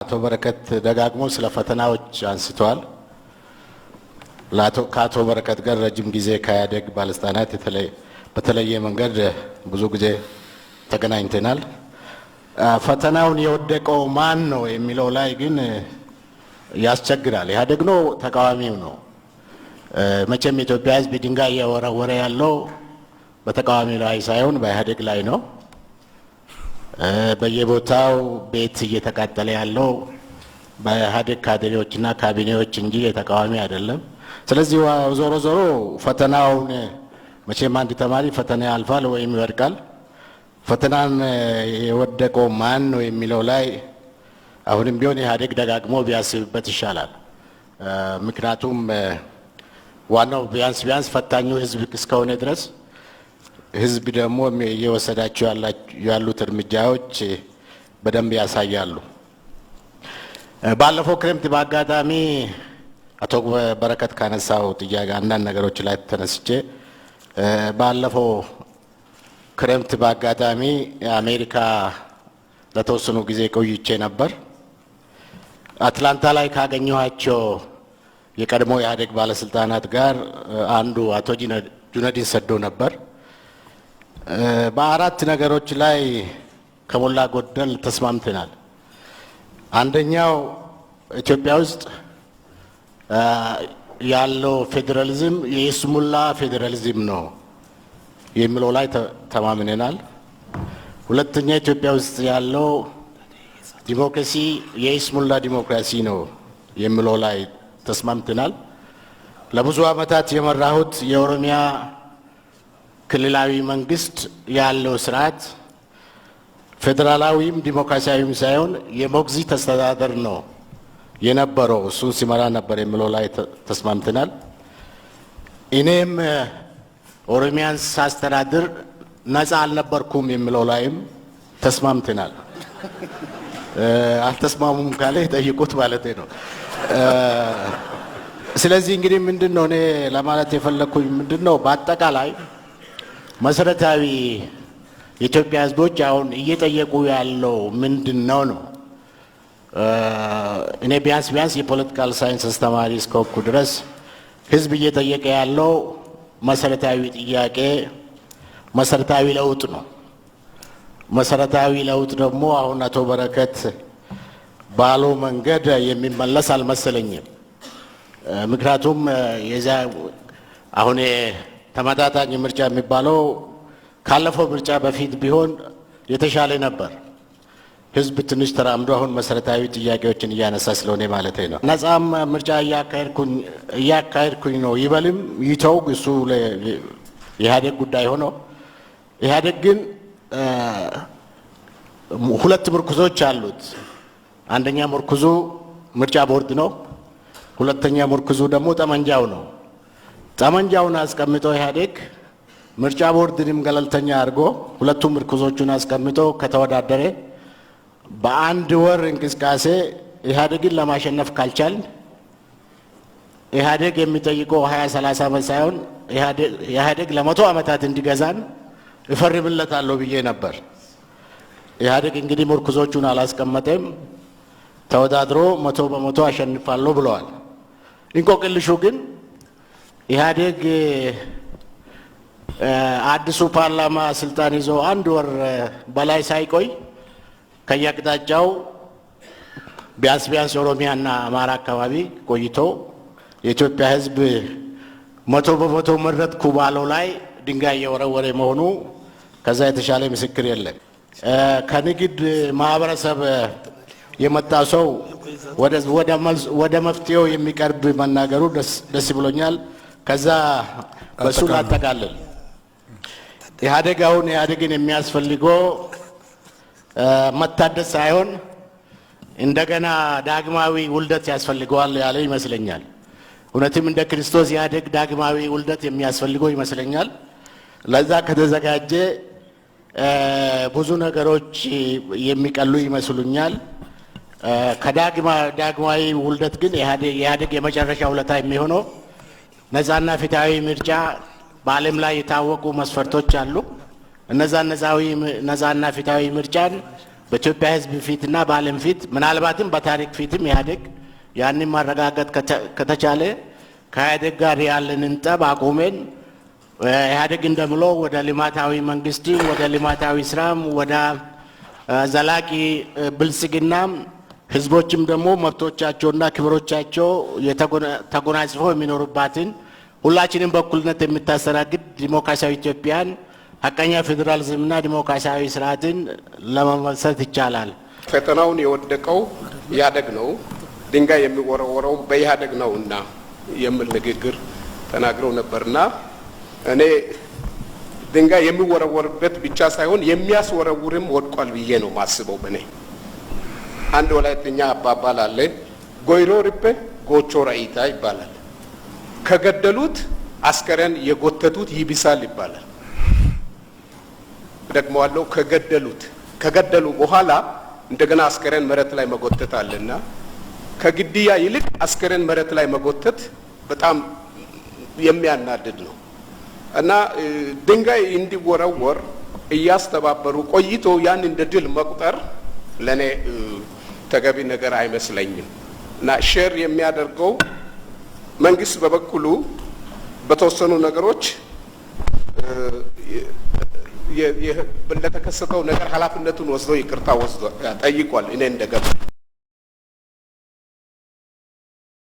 አቶ በረከት ደጋግሞ ስለ ፈተናዎች አንስተዋል። ከአቶ በረከት ጋር ረጅም ጊዜ ከኢህአዴግ ባለስልጣናት በተለየ መንገድ ብዙ ጊዜ ተገናኝተናል። ፈተናውን የወደቀው ማን ነው የሚለው ላይ ግን ያስቸግራል። ኢህአዴግ ነው ተቃዋሚው ነው? መቼም የኢትዮጵያ ሕዝብ ድንጋይ እየወረወረ ያለው በተቃዋሚ ላይ ሳይሆን በኢህአዴግ ላይ ነው። በየቦታው ቤት እየተቃጠለ ያለው በኢህአዴግ ካድሬዎችና ካቢኔዎች እንጂ የተቃዋሚ አይደለም። ስለዚህ ዞሮ ዞሮ ፈተናውን መቼም አንድ ተማሪ ፈተና ያልፋል ወይም ይወድቃል። ፈተናን የወደቀው ማን ነው የሚለው ላይ አሁንም ቢሆን ኢህአዴግ ደጋግሞ ቢያስብበት ይሻላል። ምክንያቱም ዋናው ቢያንስ ፈታኙ ህዝብ እስከሆነ ድረስ ህዝብ ደግሞ እየወሰዳቸው ያሉት እርምጃዎች በደንብ ያሳያሉ። ባለፈው ክረምት በአጋጣሚ አቶ በረከት ካነሳው ጥያቄ አንዳንድ ነገሮች ላይ ተነስቼ ባለፈው ክረምት በአጋጣሚ አሜሪካ ለተወሰኑ ጊዜ ቆይቼ ነበር። አትላንታ ላይ ካገኘኋቸው የቀድሞ ኢህአዴግ ባለስልጣናት ጋር አንዱ አቶ ጁነዲን ሰዶ ነበር። በአራት ነገሮች ላይ ከሞላ ጎደል ተስማምተናል። አንደኛው ኢትዮጵያ ውስጥ ያለው ፌዴራሊዝም የይስሙላ ፌዴራሊዝም ነው የሚለው ላይ ተማምነናል። ሁለተኛ ኢትዮጵያ ውስጥ ያለው ዲሞክራሲ የይስሙላ ዲሞክራሲ ነው የሚለው ላይ ተስማምተናል። ለብዙ ዓመታት የመራሁት የኦሮሚያ ክልላዊ መንግስት ያለው ስርዓት ፌዴራላዊም ዲሞክራሲያዊም ሳይሆን የሞግዚት አስተዳደር ነው የነበረው፣ እሱ ሲመራ ነበር የሚለው ላይ ተስማምተናል። እኔም ኦሮሚያን ሳስተዳድር ነፃ አልነበርኩም የሚለው ላይም ተስማምተናል። አልተስማሙም ካለ ጠይቁት ማለት ነው። ስለዚህ እንግዲህ ምንድነው እኔ ለማለት የፈለኩኝ ምንድነው በአጠቃላይ መሰረታዊ የኢትዮጵያ ህዝቦች አሁን እየጠየቁ ያለው ምንድነው ነው። እኔ ቢያንስ የፖለቲካል ሳይንስ አስተማሪ እስከሆንኩ ድረስ ህዝብ እየጠየቀ ያለው መሰረታዊ ጥያቄ መሰረታዊ ለውጥ ነው። መሰረታዊ ለውጥ ደግሞ አሁን አቶ በረከት ባለው መንገድ የሚመለስ አልመሰለኝም። ምክንያቱም አሁን ተመጣጣኝ ምርጫ የሚባለው ካለፈው ምርጫ በፊት ቢሆን የተሻለ ነበር። ህዝብ ትንሽ ተራምዶ አሁን መሰረታዊ ጥያቄዎችን እያነሳ ስለሆነ ማለት ነው። ነፃም ምርጫ እያካሄድኩኝ ነው ይበልም ይተው፣ እሱ የኢህአዴግ ጉዳይ ሆኖ ኢህአዴግ ግን ሁለት ምርኩዞች አሉት። አንደኛ ምርኩዙ ምርጫ ቦርድ ነው። ሁለተኛ ምርኩዙ ደግሞ ጠመንጃው ነው። ጠመንጃውን አስቀምጦ ኢህአዴግ ምርጫ ቦርድንም ገለልተኛ አድርጎ ሁለቱም ምርኩዞቹን አስቀምጦ ከተወዳደረ በአንድ ወር እንቅስቃሴ ኢህአዴግን ለማሸነፍ ካልቻል ኢህአዴግ የሚጠይቀው 20-30 ዓመት ሳይሆን ኢህአዴግ ለ100 ዓመታት እንዲገዛን እፈርምለታለሁ ብዬ ነበር። ኢህአዴግ እንግዲህ ምርኩዞቹን አላስቀመጠም። ተወዳድሮ 100% አሸንፋለሁ ብለዋል። እንቆቅልሹ ግን ኢህአዴግ አዲሱ ፓርላማ ስልጣን ይዞ አንድ ወር በላይ ሳይቆይ ከየአቅጣጫው ቢያንስ ኦሮሚያና አማራ አካባቢ ቆይቶ የኢትዮጵያ ህዝብ 100% መረጥኩ ባለው ላይ ድንጋይ የወረወረ መሆኑ ከዛ የተሻለ ምስክር የለም። ከንግድ ማህበረሰብ የመጣ ሰው ወደ መፍትሄው የሚቀርብ መናገሩ ደስ ብሎኛል። ከዛ በሱ ላጠቃልል። ኢህአዴግ አሁን ኢህአዴግን የሚያስፈልገው መታደስ ሳይሆን እንደገና ዳግማዊ ውልደት ያስፈልገዋል ያለ ይመስለኛል። እውነትም እንደ ክርስቶስ ኢህአዴግ ዳግማዊ ውልደት የሚያስፈልገው ይመስለኛል። ለዛ ከተዘጋጀ ብዙ ነገሮች የሚቀሉ ይመስሉኛል። ከዳግማዊ ውልደት ግን ኢህአዴግ የመጨረሻ ውለታ የሚሆነው ነፃና ፍትሃዊ ምርጫ በዓለም ላይ የታወቁ መስፈርቶች አሉ። እነዛ ነፃና ፍትሃዊ ምርጫን በኢትዮጵያ ሕዝብ ፊትና በዓለም ፊት ምናልባትም በታሪክ ፊትም ኢህአዴግ ያንን ማረጋገጥ ከተቻለ ከኢህአዴግ ጋር ያለንን ጠብ አቁመን ኢህአዴግ እንደምለው ወደ ልማታዊ መንግስት ወደ ልማታዊ ስራም ወደ ዘላቂ ብልጽግናም ህዝቦችም ደግሞ መብቶቻቸውና ክብሮቻቸው ተጎናጽፈው የሚኖሩባትን ሁላችንም በእኩልነት የምታስተናግድ ዲሞክራሲያዊ ኢትዮጵያን ሀቀኛ ፌዴራሊዝምና ዲሞክራሲያዊ ስርዓትን ለመመስረት ይቻላል። ፈተናውን የወደቀው ኢህአዴግ ነው፣ ድንጋይ የሚወረወረው በኢህአዴግ ነውና የሚል ንግግር ተናግረው ነበርና እኔ ድንጋይ የሚወረወርበት ብቻ ሳይሆን የሚያስወረውርም ወድቋል ብዬ ነው ማስበው። በኔ አንድ ወላይተኛ አባባል አለ፣ ጎይሮ ርፔ ጎቾ ራይታ ይባላል። ከገደሉት አስከሬን የጎተቱት ይብሳል ይባላል። ደግሞ አለው ከገደሉ በኋላ እንደገና አስከሬን መሬት ላይ መጎተት አለና ከግድያ ይልቅ አስከሬን መሬት ላይ መጎተት በጣም የሚያናድድ ነው እና ድንጋይ እንዲወረወር እያስተባበሩ ቆይቶ ያን እንደ ድል መቁጠር ለኔ ተገቢ ነገር አይመስለኝም እና ሼር የሚያደርገው መንግስት በበኩሉ በተወሰኑ ነገሮች ለተከሰተው ነገር ኃላፊነቱን ወስዶ ይቅርታ ጠይቋል። እኔ እንደገባ